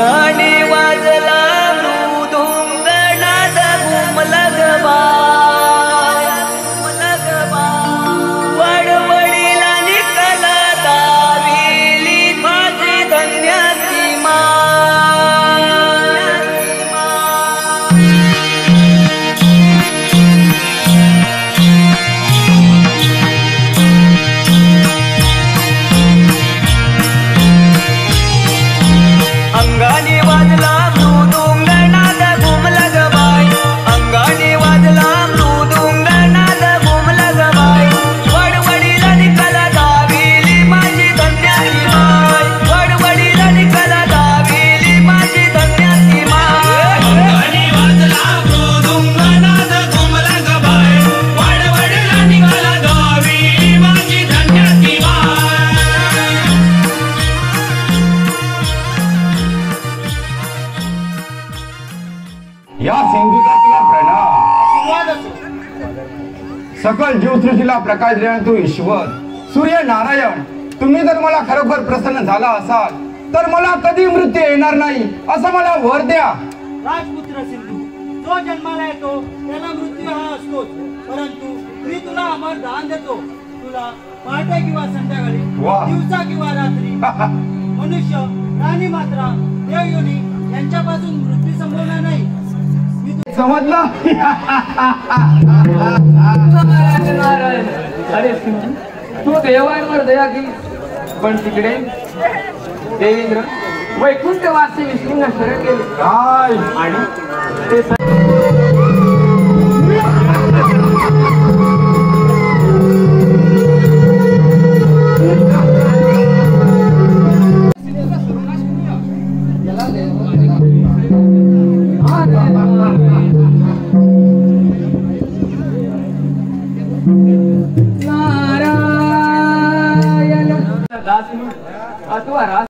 अंगाने वाजला मृदुंग नाद घुमला ग बाय वडवडीला निकला दाविली माझी धन्याची अंगाने वाजला मृदुंग नाद घुमला ग बाय अंगाने वाजला मृदुंग नाद घुमला ग बाय वडवडीला निकला दाविली माझी धन्याची माय वडवडीला निकला दाविली माझी धन्याची माय अंगाने वाजला मृदुंग नाद घुमला ग बाय वडवडीला निकला दाविली माझी धन्याची माय या सिंधुतातला प्रणाम सकल जीवसृष्टीला प्रकाश देणारा तू ईश्वर सूर्य नारायण तुम्ही जर मला खरोखर प्रसन्न झाला असाल तर मला कधी मृत्यू येणार नाही असं मला वर द्या. राजपुत्र सिंधू जो जन्माला येतो त्याला मृत्यू हा असतोच, परंतु मी तुला अमर दान देतो. तुला पहाटे किंवा संध्याकाळी वाह. दिवसा किंवा रात्री मनुष्य प्राणी मात्रा देवयोनी यांच्यापासून मृत्यू संभवणार नाही. समजला? अरे सिंधू तू देवांवर दया केली, पण तिकडे देवेंद्र वैकुंठवासी विष्णूंना शरण केले काय आणि ते नारायण दास